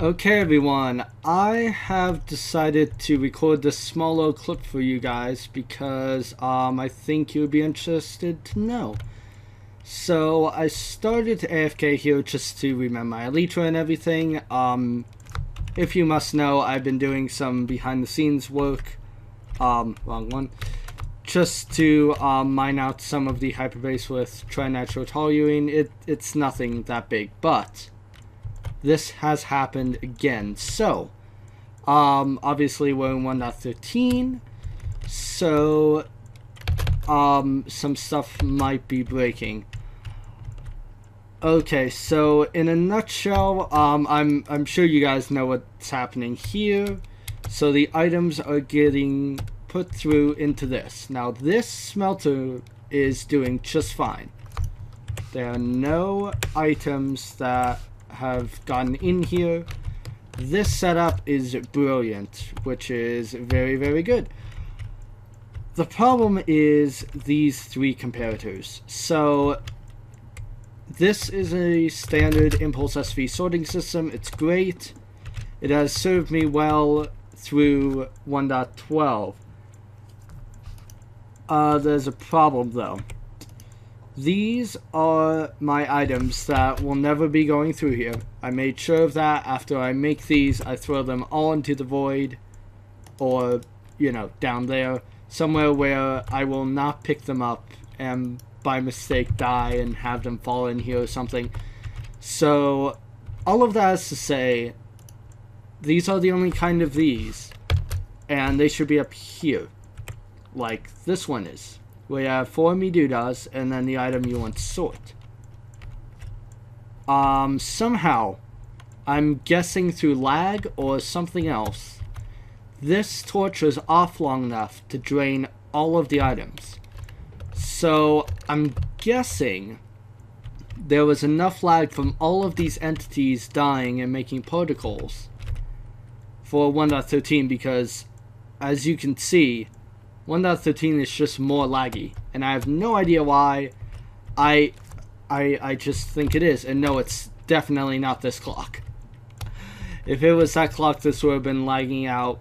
Okay everyone, I have decided to record this small little clip for you guys because I think you'd be interested to know. So I started AFK here just to remember my elytra and everything. If you must know, I've been doing some behind the scenes work, wrong one, just to mine out some of the HyperBase with trinitrotoluene. It's nothing that big, but this has happened again. So obviously we're in 1.13, so some stuff might be breaking. Okay, so in a nutshell, I'm sure you guys know what's happening here. So the items are getting put through into this. Now this smelter is doing just fine. There are no items that have gotten in here. This setup is brilliant, which is very, very good. The problem is these three comparators. So this is a standard impulse SV sorting system. It's great. It has served me well through 1.12. There's a problem though. These are my items that will never be going through here. I made sure of that. After I make these, I throw them all into the void, or, you know, down there, somewhere where I will not pick them up and by mistake die and have them fall in here or something. So all of that is to say, these are the only kind of these, and they should be up here, like this one is. We have 4 Medoodas, and then the item you want to sort. Somehow, I'm guessing through lag or something else, this torch is off long enough to drain all of the items. So, I'm guessing there was enough lag from all of these entities dying and making protocols for 1.13, because, as you can see, 1.13 is just more laggy, and I have no idea why. I just think it is, and no, it's definitely not this clock. If it was that clock, this would have been lagging out,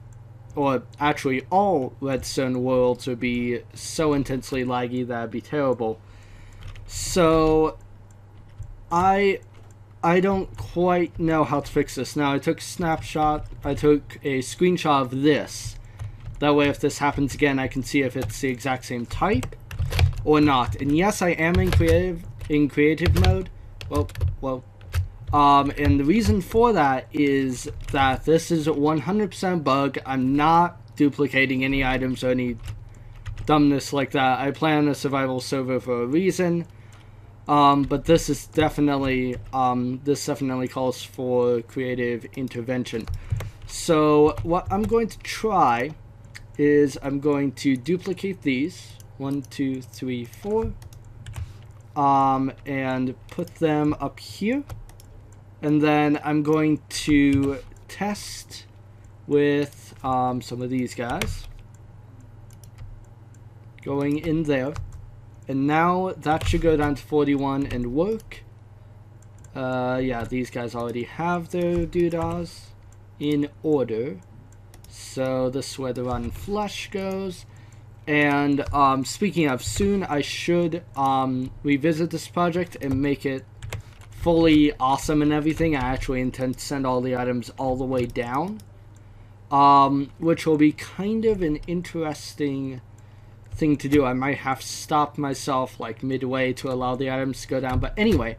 or actually all redstone worlds would be so intensely laggy that it'd be terrible. So I don't quite know how to fix this. Now I took a screenshot of this. That way, if this happens again, I can see if it's the exact same type or not. And yes, I am in creative mode. And the reason for that is that this is a 100% bug. I'm not duplicating any items or any dumbness like that. I play on a survival server for a reason. But this is definitely calls for creative intervention. So what I'm going to try is I'm going to duplicate these 1, 2, 3, 4, and put them up here, and then I'm going to test with some of these guys going in there, and now that should go down to 41 and work. Yeah, these guys already have their doodads in order. So this is where the rotten flesh goes. And speaking of, soon I should revisit this project and make it fully awesome and everything. I actually intend to send all the items all the way down, which will be kind of an interesting thing to do. I might have to stop myself like midway to allow the items to go down. But anyway,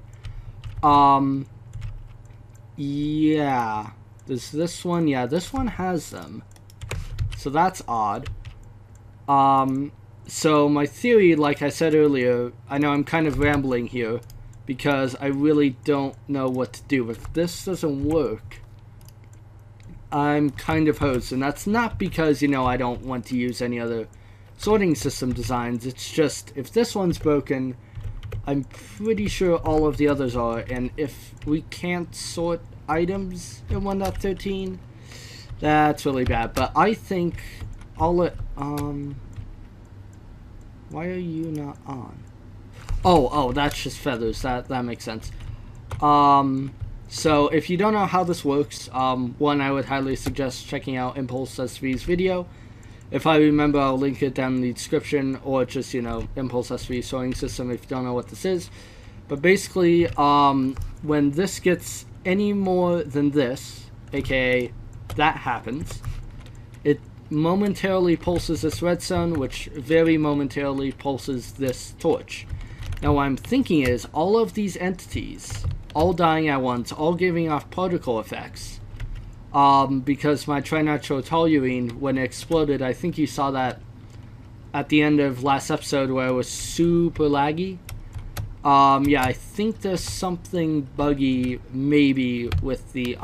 yeah. Does this one? Yeah, this one has them. So that's odd. So my theory, like I said earlier, I know I'm kind of rambling here because I really don't know what to do. If this doesn't work, I'm kind of hosed. And that's not because, you know, I don't want to use any other sorting system designs. It's just, if this one's broken, I'm pretty sure all of the others are. And if we can't sort items in 1.13, that's really bad. But I think all it why are you not on? Oh, that's just feathers. That makes sense. So if you don't know how this works, one, I would highly suggest checking out Impulse SV's video. If I remember, I'll link it down in the description, or just, Impulse SV sorting system if you don't know what this is. But basically, when this gets any more than this, aka that happens, it momentarily pulses this redstone, which very momentarily pulses this torch. Now what I'm thinking is, all of these entities, all dying at once, all giving off particle effects, because my trinitro-toluene, when it exploded, I think you saw that at the end of last episode where it was super laggy. Yeah, I think there's something buggy maybe with the,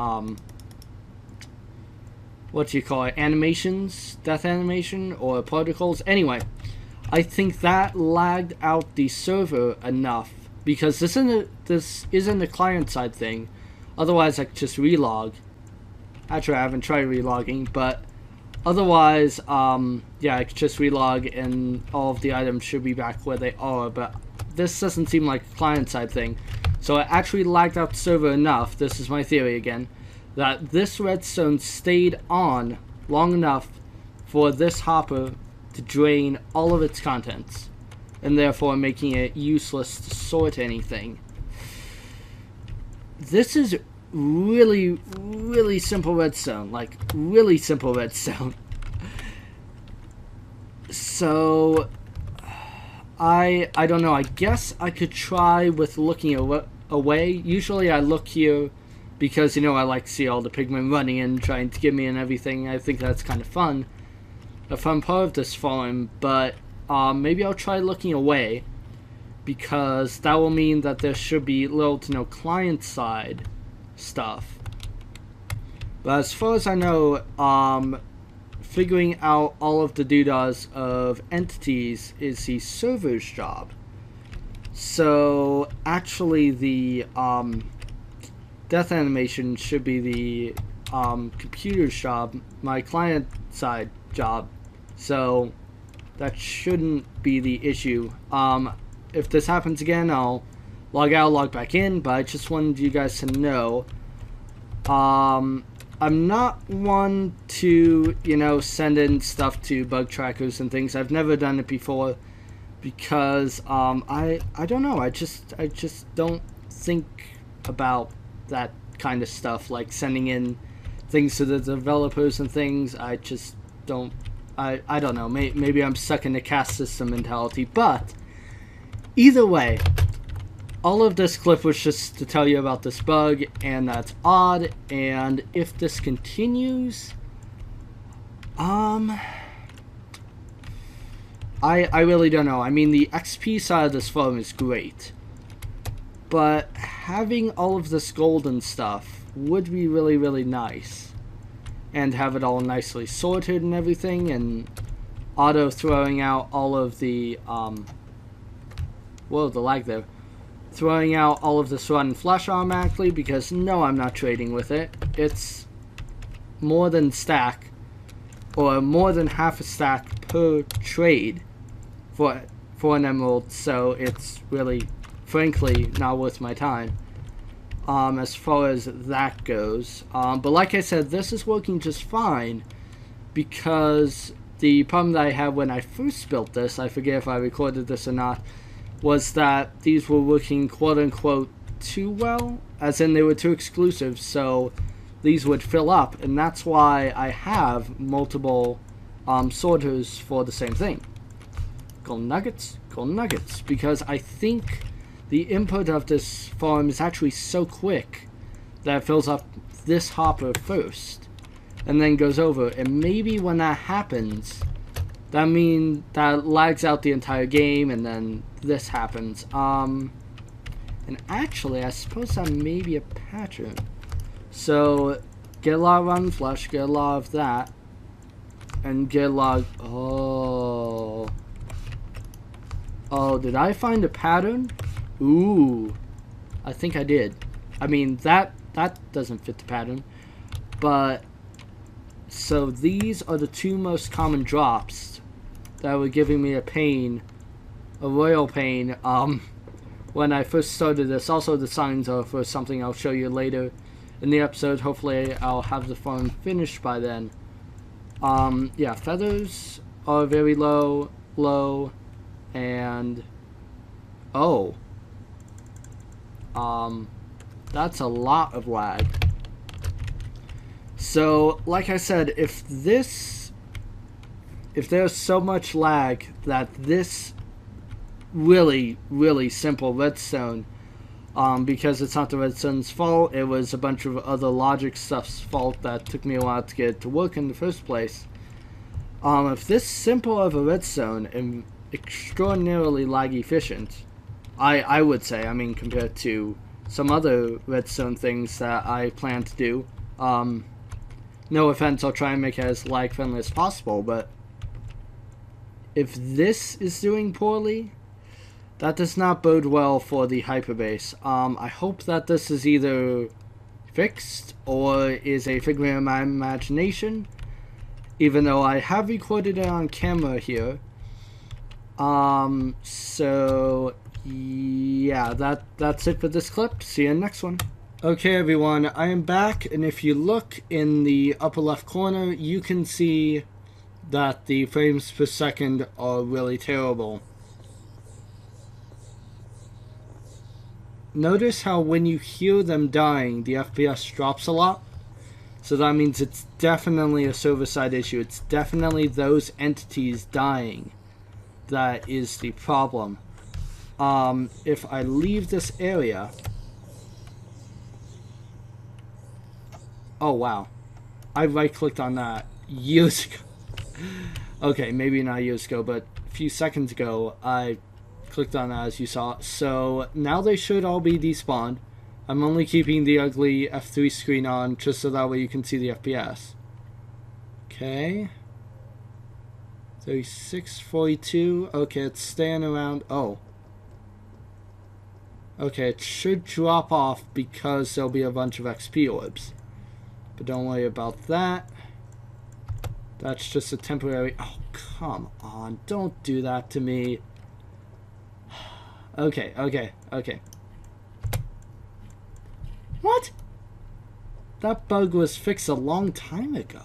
animations, death animation, or particles. Anyway, I think that lagged out the server enough, because this isn't a client-side thing. Otherwise, I could just relog. Actually, I haven't tried relogging, but otherwise, yeah, I could just relog and all of the items should be back where they are, but this doesn't seem like a client-side thing. So it actually lagged out the server enough, this is my theory again, that this redstone stayed on long enough for this hopper to drain all of its contents, and therefore making it useless to sort anything. This is really, really simple redstone, like really simple redstone. So I don't know, I guess I could try with looking away. Usually I look here because, I like to see all the pigmen running and trying to get me and everything. I think that's kind of fun. A fun part of this farm, but maybe I'll try looking away, because that will mean that there should be little to no client-side stuff. But as far as I know, figuring out all of the doodads of entities is the server's job. So actually the death animation should be the computer's job, my client-side job. So that shouldn't be the issue. If this happens again, I'll log out, log back in, but I just wanted you guys to know. I'm not one to, send in stuff to bug trackers and things. I've never done it before because I don't know. I just don't think about that kind of stuff, like sending in things to the developers and things. I just don't. I don't know. Maybe I'm stuck in the caste system mentality, but either way, all of this clip was just to tell you about this bug, and that's odd, and if this continues, I really don't know. I mean, the XP side of this farm is great, but having all of this golden stuff would be really, really nice, and have it all nicely sorted and everything, and auto throwing out all of the, whoa, the lag there. Throwing out all of this rotten flesh automatically, because no, I'm not trading with it. It's more than stack, or more than half a stack per trade for an emerald, so it's really, frankly, not worth my time as far as that goes. But like I said, this is working just fine, because the problem that I had when I first built this, I forget if I recorded this or not, was that these were working quote-unquote too well, as in they were too exclusive, so these would fill up, and that's why I have multiple sorters for the same thing. Golden nuggets, because I think the input of this farm is actually so quick that it fills up this hopper first, and then goes over, and maybe when that happens, that means that lags out the entire game, and then this happens. And actually, I suppose that may be a pattern. So, get a lot of rotten flesh, get a lot of that, and get a lot of, oh, did I find a pattern? Ooh, I think I did. I mean, that doesn't fit the pattern, but, so these are the two most common drops that were giving me a royal pain, when I first started this. Also, the signs are for something I'll show you later. in the episode. Hopefully I'll have the farm finished by then. Yeah, feathers are very low, and oh, that's a lot of lag. So, like I said, if there's so much lag that this really, really simple redstone, because it's not the redstone's fault, it was a bunch of other logic stuff's fault that took me a while to get it to work in the first place. If this simple of a redstone and extraordinarily lag efficient, I would say, I mean, compared to some other redstone things that I plan to do, no offense, I'll try and make it as lag friendly as possible, but if this is doing poorly, that does not bode well for the HyperBase. I hope that this is either fixed or is a figment of my imagination, even though I have recorded it on camera here. So yeah, that's it for this clip. See you in the next one. Okay everyone, I am back, and if you look in the upper left corner, you can see that the frames per second are really terrible. Notice how when you hear them dying, the FPS drops a lot. So that means it's definitely a server-side issue. It's definitely those entities dying that is the problem. If I leave this area... Oh, wow. I right-clicked on that years ago. Okay, maybe not years ago, but a few seconds ago, I clicked on that as you saw. So now they should all be despawned. I'm only keeping the ugly F3 screen on just so that way you can see the FPS. Okay. 3642. Okay, it's staying around. Oh. Okay, it should drop off because there'll be a bunch of XP orbs. But don't worry about that. That's just a temporary... Oh, come on. Don't do that to me. Okay. What? That bug was fixed a long time ago.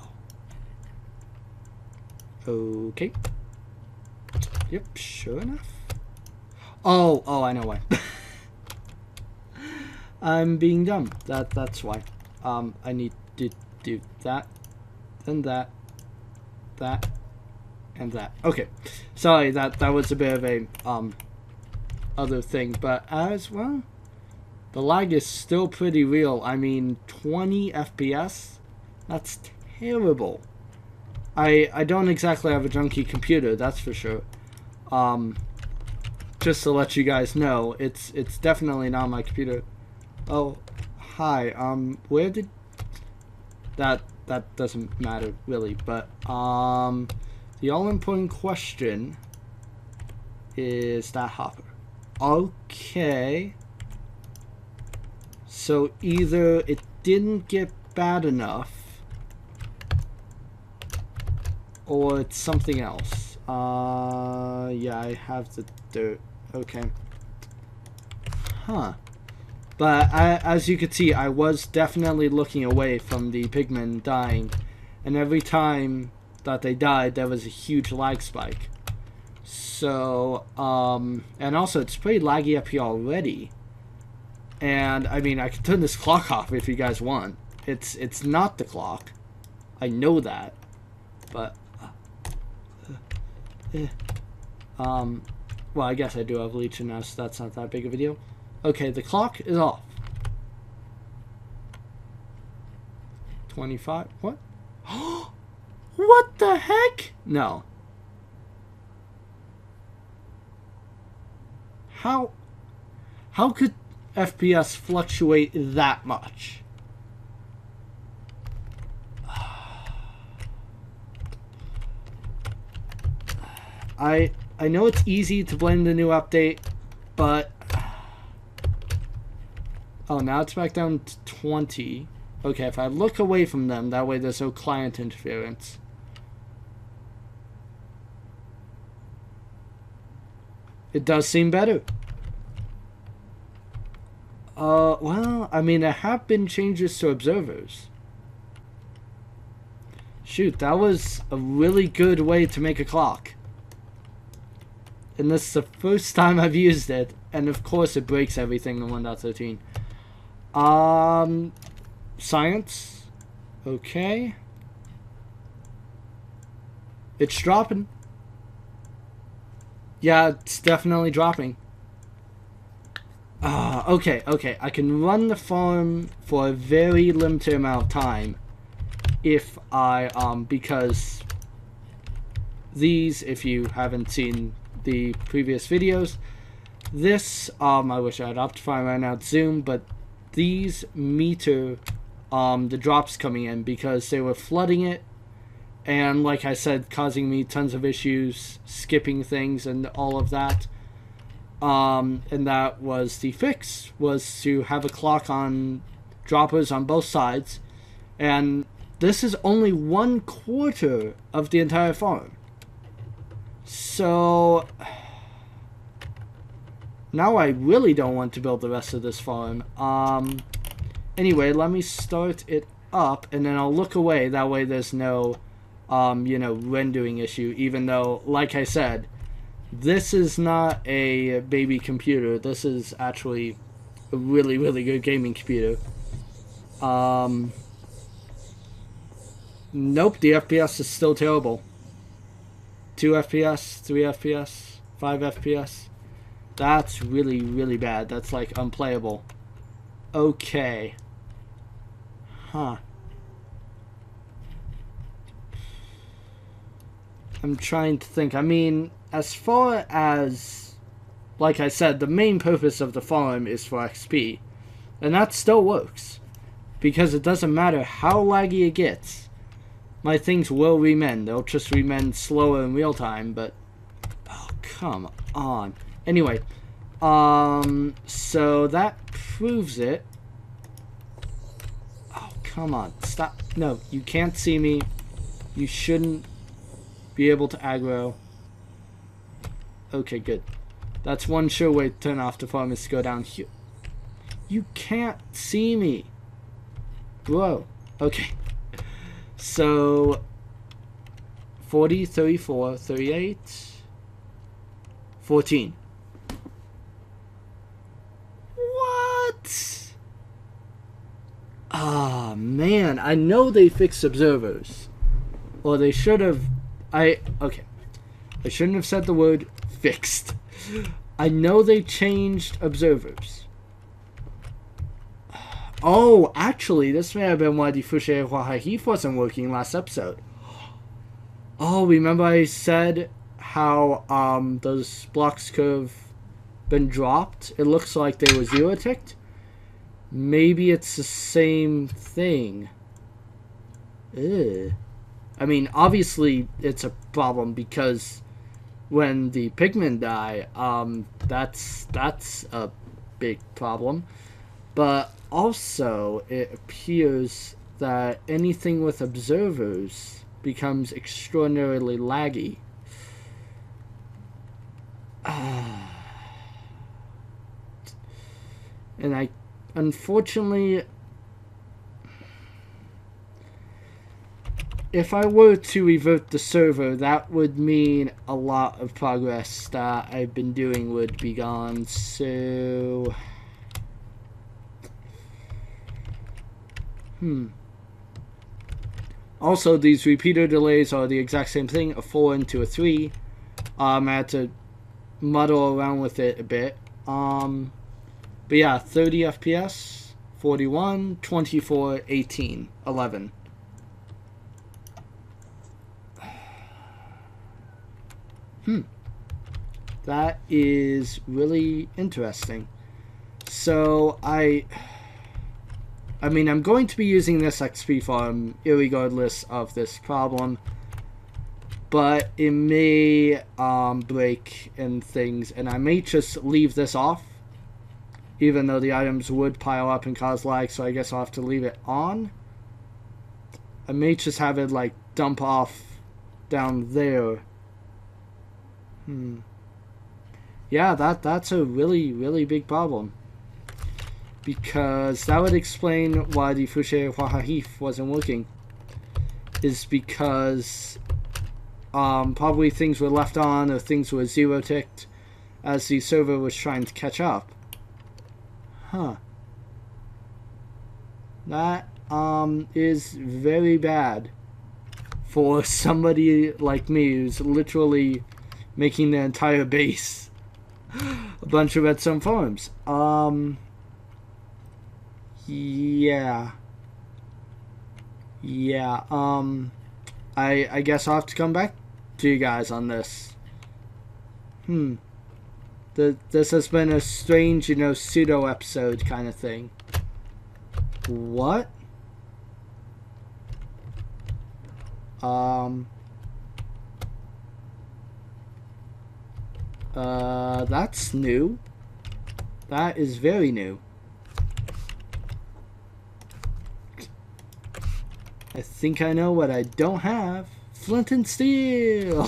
Okay. Yep, sure enough. Oh, I know why. I'm being dumb. That's why. I need to do that, then that, and that. Okay. Sorry, that was a bit of a other thing, but as well, the lag is still pretty real. I mean, 20 FPS? That's terrible. I don't exactly have a junky computer, that's for sure. Just to let you guys know, it's definitely not my computer. Oh, hi. Where did that doesn't matter really, but the all-important question is that hopper. Okay. So either it didn't get bad enough, or it's something else. Yeah, I have the dirt. Okay. Huh. But as you can see, I was definitely looking away from the pigmen dying, and every time that they died, there was a huge lag spike. So, and also it's pretty laggy up here already. And I mean, I can turn this clock off if you guys want. It's not the clock. I know that, but well, I guess I do have Legion now, so that's not that big of a deal. Okay, the clock is off. 25. What? What the heck? No. How could FPS fluctuate that much? I know it's easy to blame the new update, but oh, now it's back down to 20. Okay, if I look away from them, that way there's no client interference. It does seem better. Well, I mean, there have been changes to observers. Shoot, that was a really good way to make a clock. And this is the first time I've used it. And of course it breaks everything in 1.13. Science. Okay. It's dropping. Yeah, it's definitely dropping. Okay. I can run the farm for a very limited amount of time. If I, because these, if you haven't seen the previous videos, this, I wish I had Optifine right now, Zoom, but these meter, the drops coming in because they were flooding it, and like I said, causing me tons of issues, skipping things and all of that. And that was the fix, was to have a clock on droppers on both sides, and this is only 1/4 of the entire farm. So now I really don't want to build the rest of this farm. Anyway, let me start it up and then I'll look away. That way there's no, rendering issue. Even though, like I said, this is not a baby computer. This is actually a really, really good gaming computer. Nope, the FPS is still terrible. 2 FPS, 3 FPS, 5 FPS. That's really, really bad. That's like unplayable. Okay. Huh. I'm trying to think. I mean, as far as, like I said, the main purpose of the farm is for XP. And that still works. Because it doesn't matter how laggy it gets. My things will remend. They'll just remend slower in real time, but... Oh, come on. Anyway, so that proves it. Oh, come on. Stop. No, you can't see me. You shouldn't be able to aggro. Okay, good. That's one sure way to turn off the farm is to go down here. You can't see me. Bro. Okay. So 40, 34, 38, 14. What? Ah, man. I know they fixed observers. Or they should have... Okay. I shouldn't have said the word fixed. I know they changed observers. Oh, actually, this may have been why the Fushe Huahai wasn't working last episode. Oh, remember I said how those blocks could have been dropped? It looks like they were zero ticked. Maybe it's the same thing. Ugh. I mean, obviously it's a problem because when the pigmen die, that's a big problem. But also, it appears that anything with observers becomes extraordinarily laggy. And I, unfortunately, if I were to revert the server, that would mean a lot of progress that I've been doing would be gone, so... Also, these repeater delays are the exact same thing, a 4 into a 3. I had to muddle around with it a bit. But yeah, 30 FPS, 41, 24, 18, 11. That is really interesting. So, I mean, I'm going to be using this XP farm irregardless of this problem, but it may break and things, and I may just leave this off, even though the items would pile up and cause lag, so I guess I'll have to leave it on. I may just have it, like, dump off down there. Yeah, that's a really, really big problem. because that would explain why the Fouché Wahahif wasn't working. Is because probably things were left on or things were zero ticked as the server was trying to catch up. Huh. That is very bad for somebody like me who's literally making the entire base a bunch of redstone farms. Yeah. Yeah, I guess I'll have to come back to you guys on this. This has been a strange, you know, pseudo episode kind of thing. What? That's new. That is very new. I think I know what I don't have. Flint and steel!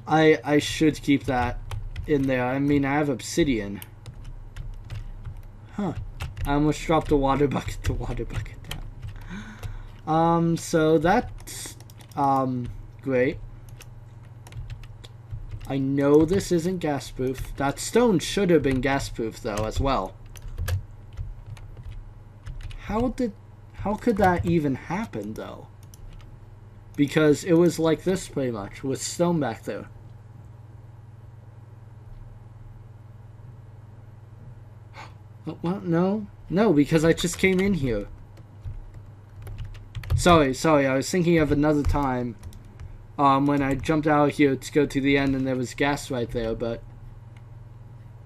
I should keep that in there. I mean, I have obsidian. Huh. I almost dropped a water bucket down. So that's, great. I know this isn't gas-proof. That stone should have been gas-proof, though, as well. How could that even happen, though? Because it was like this, pretty much, with stone back there. Well, no, because I just came in here. Sorry, I was thinking of another time, when I jumped out here to go to the end and there was gas right there, but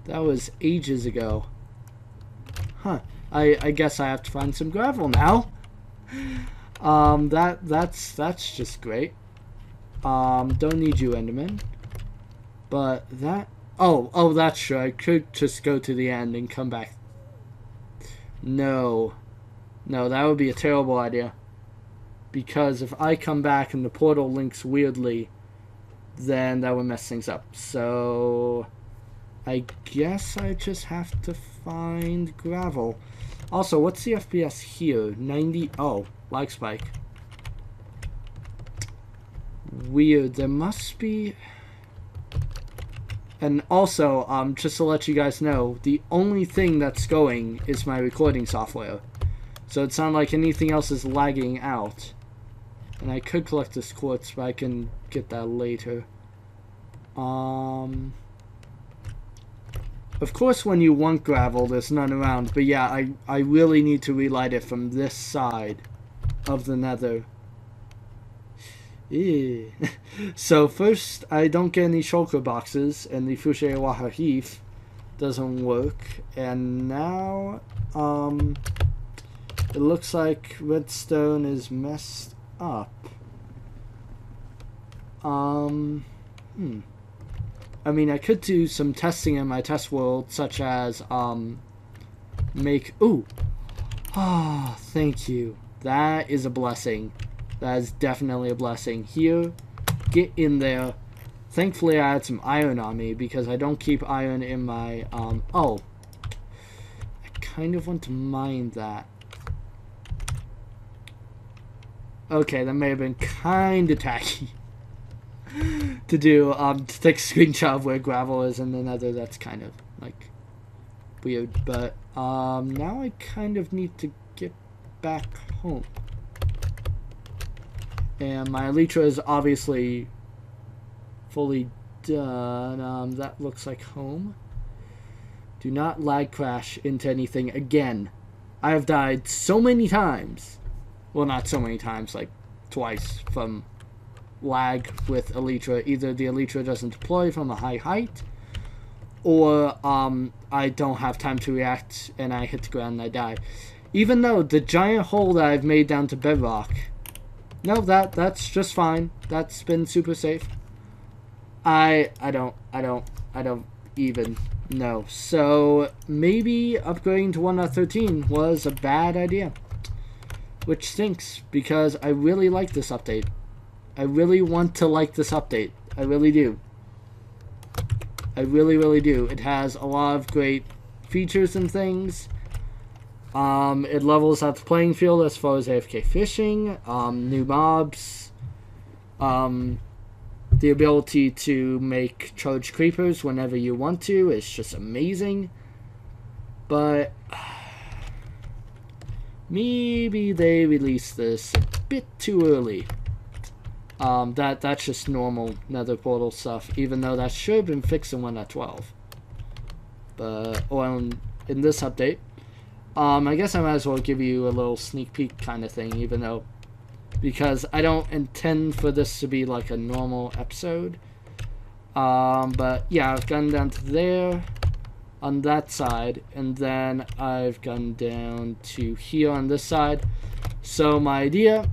that was ages ago. Huh. I guess I have to find some gravel now. That's just great. Don't need you, Enderman. But that... Oh, that's true. I could just go to the end and come back. No, that would be a terrible idea. Because if I come back and the portal links weirdly, then that would mess things up. So... I guess I just have to find gravel. Also, what's the FPS here? 90... Oh, lag spike. Weird. There must be... And also, just to let you guys know, the only thing that's going is my recording software. So it's not like anything else is lagging out. And I could collect this quartz, but I can get that later. Of course, when you want gravel, there's none around. But yeah, I really need to relight it from this side of the nether. Ew. So first, I don't get any shulker boxes, and the Fouché Wahahif doesn't work. And now, it looks like redstone is messed up. I mean, I could do some testing in my test world, such as, make... Ooh! Ah, oh, thank you. That is a blessing. That is definitely a blessing. Here, get in there. Thankfully, I had some iron on me, because I don't keep iron in my, oh. I kind of want to mine that. Okay, that may have been kind of tacky to do, to take a screenshot of where gravel is in the nether. That's kind of, like, weird. But, now I kind of need to get back home. And my elytra is obviously fully done. That looks like home. Do not lag crash into anything again. I have died so many times. Well, not so many times, like twice from lag with elytra. Either the elytra doesn't deploy from a high height, or I don't have time to react and I hit the ground and I die. Even though the giant hole that I've made down to bedrock, no, that's just fine. That's been super safe. I don't even know. So maybe upgrading to 1.13 was a bad idea, which stinks because I really like this update. I really want to like this update. I really do. I really do. It has a lot of great features and things. It levels out the playing field as far as AFK fishing, new mobs, the ability to make charged creepers whenever you want to is just amazing. But maybe they released this a bit too early. That's just normal Nether Portal stuff, even though that should have been fixed in 1.12. But, or in this update. I guess I might as well give you a little sneak peek kind of thing, even though, because I don't intend for this to be like a normal episode. But yeah, I've gone down to there on that side, and then I've gone down to here on this side. So my idea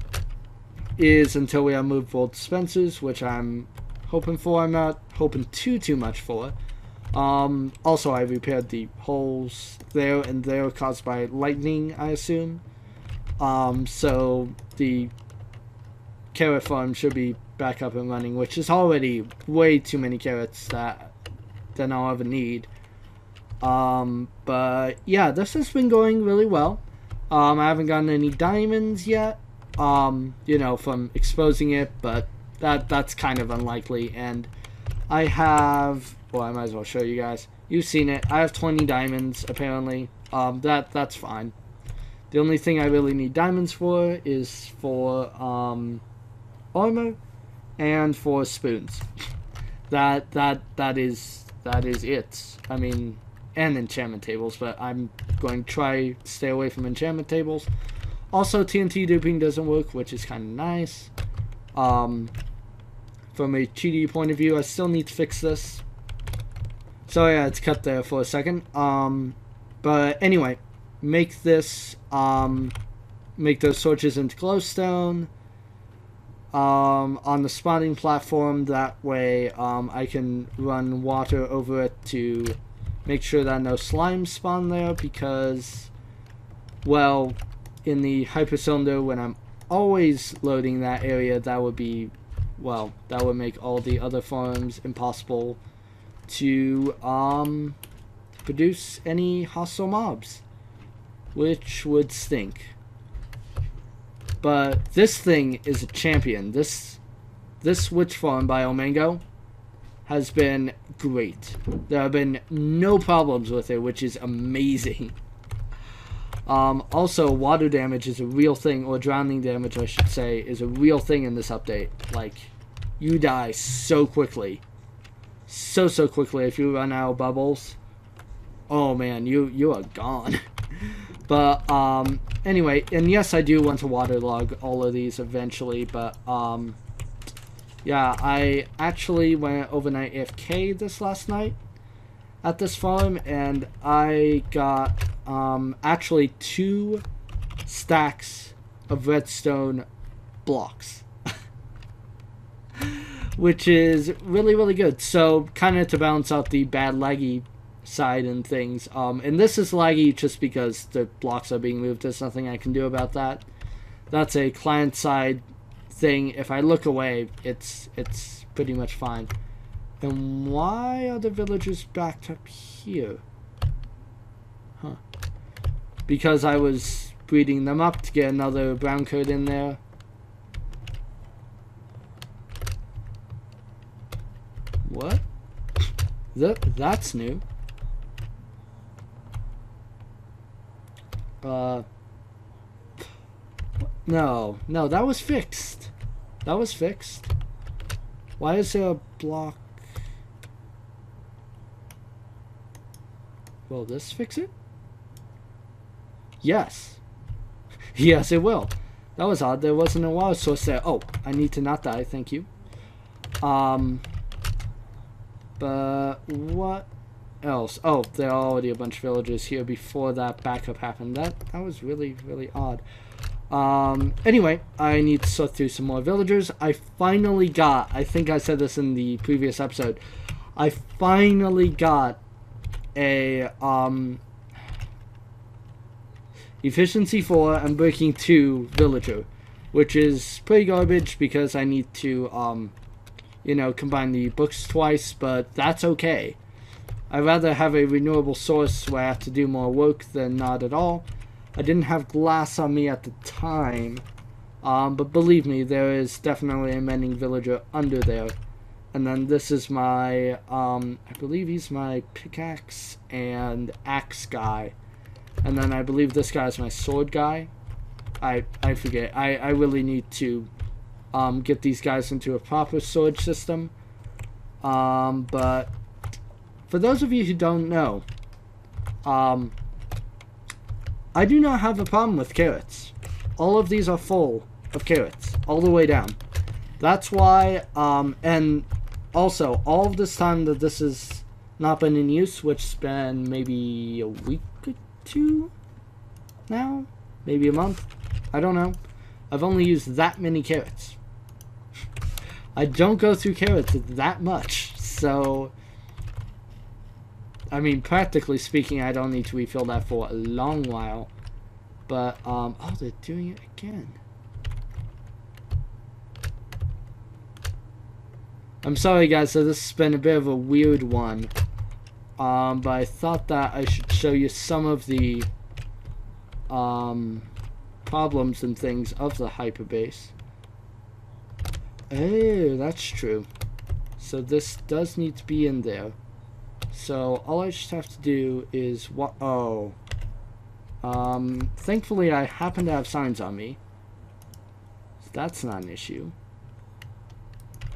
is, until we have movable dispensers, which I'm hoping for, I'm not hoping too much for. Also, I repaired the holes there and there caused by lightning, I assume. So the carrot farm should be back up and running, which is already way too many carrots than I'll ever need. But yeah, this has been going really well. I haven't gotten any diamonds yet, you know, from exposing it, but that's kind of unlikely. And I have, well, I might as well show you guys. You've seen it. I have 20 diamonds, apparently. That's fine. The only thing I really need diamonds for is for, armor and for spoons. That is it. I mean, and enchantment tables, but I'm going to try to stay away from enchantment tables. Also, TNT duping doesn't work, which is kind of nice. From a cheaty point of view, I still need to fix this. So yeah, it's cut there for a second. But anyway, make this, make those torches into glowstone. On the spawning platform, that way, I can run water over it to make sure that no slimes spawn there, because, well, in the hyper cylinder, when I'm always loading that area, that would be, well, that would make all the other farms impossible to produce any hostile mobs, which would stink. But this thing is a champion. This witch farm by Omango has been great. There have been no problems with it, which is amazing. Also, water damage is a real thing, or drowning damage, I should say, is a real thing in this update. Like, you die so quickly. So quickly if you run out of bubbles. Oh man, you are gone. But, anyway, and yes, I do want to waterlog all of these eventually, but, yeah, I actually went overnight AFK this last night at this farm, and I got, actually 2 stacks of redstone blocks. Which is really good. So, kind of to balance out the bad laggy side and things. And this is laggy just because the blocks are being moved. There's nothing I can do about that. That's a client side thing. If I look away, it's pretty much fine. And why are the villagers backed up here? Huh. Because I was breeding them up to get another brown coat in there. What? That's new. No, that was fixed. That was fixed. Why is there a block? Will this fix it? Yes. Yes, it will. That was odd. There wasn't a water source there. Oh, I need to not die. Thank you. But what else? Oh, there are already a bunch of villagers here before that backup happened. That was really odd. Anyway, I need to sort through some more villagers. I finally got, I think I said this in the previous episode, I finally got a efficiency 4 and breaking 2 villager, which is pretty garbage because I need to you know, combine the books twice, but that's okay. I'd rather have a renewable source where I have to do more work than not at all. I didn't have glass on me at the time, but believe me, there is definitely a mending villager under there. And then this is my, I believe he's my pickaxe and axe guy. And then I believe this guy is my sword guy. I forget. I really need to get these guys into a proper sword system. But for those of you who don't know, I do not have a problem with carrots. All of these are full of carrots, all the way down. That's why, and also, all of this time that this has not been in use, which has been maybe a week or two now? Maybe a month? I don't know. I've only used that many carrots. I don't go through carrots that much, so I mean, practically speaking, I don't need to refill that for a long while. But, oh, they're doing it again. I'm sorry, guys, so this has been a bit of a weird one. But I thought that I should show you some of the, problems and things of the HyperBase. Oh, that's true. So this does need to be in there. So all I just have to do is thankfully I happen to have signs on me, so that's not an issue.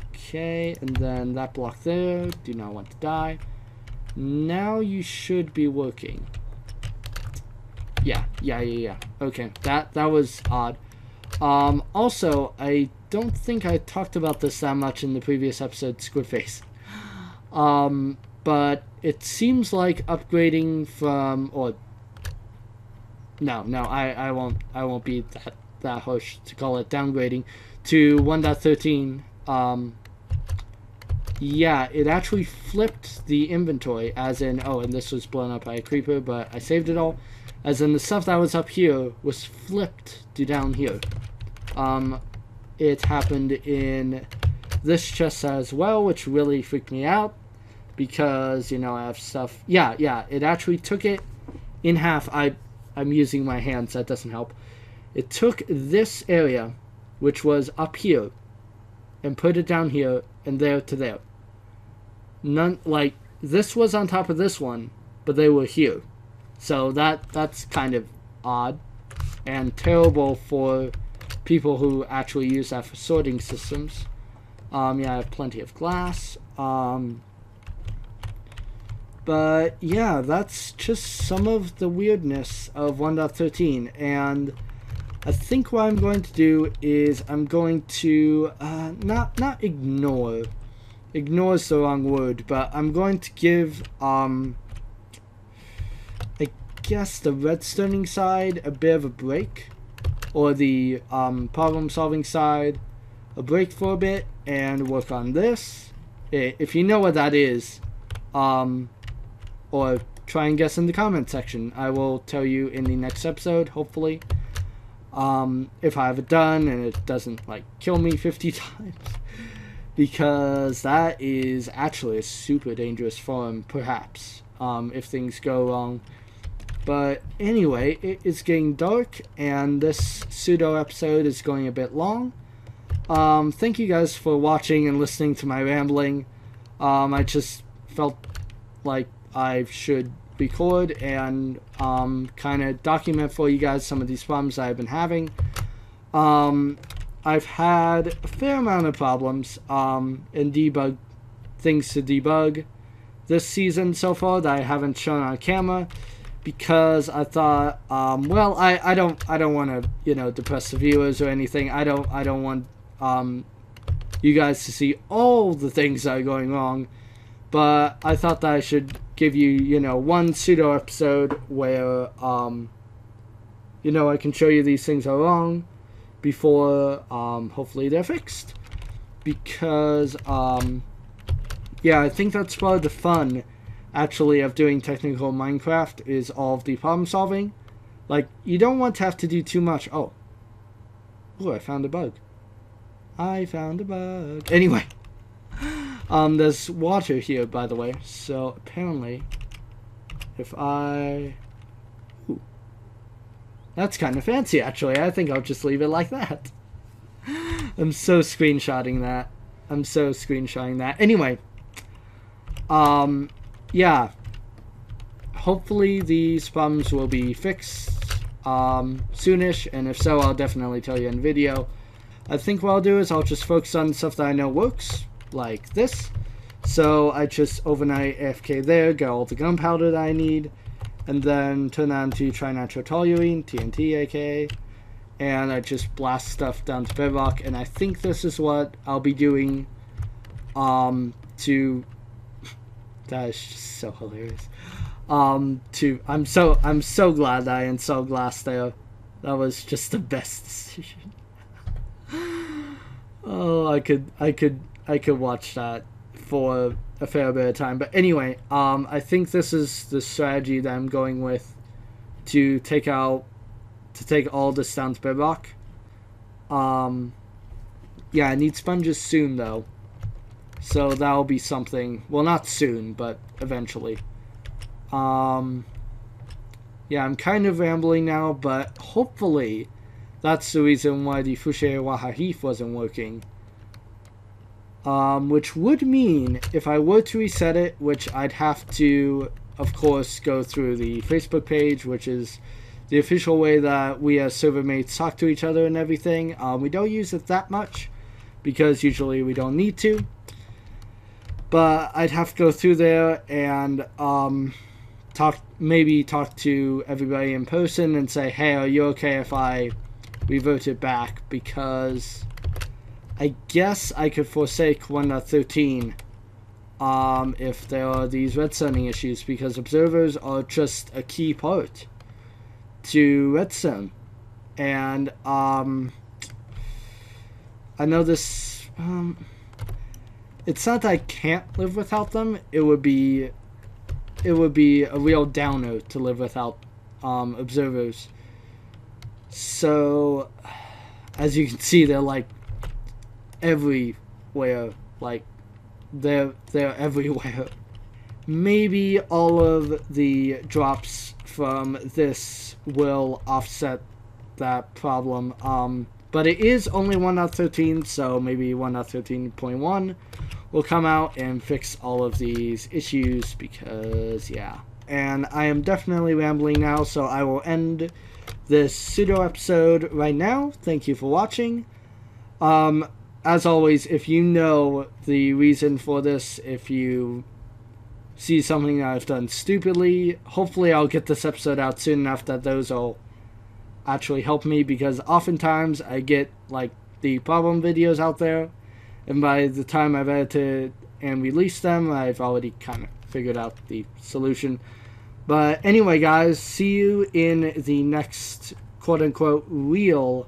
Okay, and then that block there, do not want to die. Now you should be working. Yeah. Okay, that was odd. Also, I don't think I talked about this that much in the previous episode, Squidface. But it seems like upgrading from, or no, I won't be that harsh to call it downgrading to 1.13. Yeah, it actually flipped the inventory, as in, oh, and this was blown up by a creeper, but I saved it all. As in, the stuff that was up here was flipped to down here. It happened in this chest as well, which really freaked me out. Because, you know, I have stuff. Yeah, it actually took it in half. I'm using my hands, that doesn't help. It took this area, which was up here, and put it down here, and there to there. None, like, this was on top of this one, but they were here. So that's kind of odd, and terrible for people who actually use that for sorting systems. Yeah, I have plenty of glass. But yeah, that's just some of the weirdness of 1.13, and I think what I'm going to do is I'm going to not ignore is the wrong word, but I'm going to give I guess the redstoning side a bit of a break, or the problem solving side a break for a bit, and work on this. If you know what that is, or try and guess in the comment section. I will tell you in the next episode, hopefully. If I have it done and it doesn't, like, kill me 50 times. Because that is actually a super dangerous farm, perhaps, if things go wrong. But anyway, it is getting dark, and this pseudo episode is going a bit long. Thank you guys for watching and listening to my rambling. I just felt like I should record and kind of document for you guys some of these problems I've been having. I've had a fair amount of problems and things to debug this season so far that I haven't shown on camera, because I thought, well, I don't want to, you know, depress the viewers or anything. I don't want you guys to see all the things that are going wrong. But I thought that I should give you, you know, one pseudo episode where, you know, I can show you these things are wrong before, hopefully they're fixed. Because, yeah, I think that's part of the fun, actually, of doing technical Minecraft, is all of the problem solving. Like, you don't want to have to do too much. Oh, I found a bug. Anyway. There's water here, by the way, so apparently if I... Ooh. That's kind of fancy, actually. I think I'll just leave it like that. I'm so screenshotting that. Anyway. Yeah. Hopefully these problems will be fixed soonish, and if so, I'll definitely tell you in video. I think what I'll do is I'll just focus on stuff that I know works, like this. So I just overnight AFK there, get all the gunpowder that I need, and then turn on to trinitrotoluene, TNT aka, and I just blast stuff down to bedrock. And I think this is what I'll be doing to... That is just so hilarious. I'm so glad that I installed glass there. That was just the best decision. Oh, I could watch that for a fair bit of time. But anyway, I think this is the strategy that I'm going with to take all this down to bedrock. Yeah, I need sponges soon though. So that'll be something. Well, not soon, but eventually. Yeah, I'm kind of rambling now, but hopefully that's the reason why the Fushe Wahahif wasn't working. Which would mean if I were to reset it, which I'd have to, of course, go through the Facebook page, which is the official way that we as server mates talk to each other and everything. We don't use it that much because usually we don't need to. But I'd have to go through there and maybe talk to everybody in person and say, hey, are you okay if I revert it back? Because I guess I could forsake 1.13 if there are these redstoning issues, because observers are just a key part to redstone. And I know this... it's not that I can't live without them. It would be a real downer to live without observers. So, as you can see, they're like everywhere. Like they're everywhere. Maybe all of the drops from this will offset that problem. But it is only 1.13, so maybe 1.13.1 will come out and fix all of these issues, because, yeah. And I am definitely rambling now, so I will end this pseudo episode right now. Thank you for watching. As always, if you know the reason for this, if you see something that I've done stupidly, hopefully I'll get this episode out soon enough that those will actually help me, because oftentimes I get like the problem videos out there, and by the time I've edited and released them, I've already kind of figured out the solution. But anyway, guys, see you in the next quote-unquote real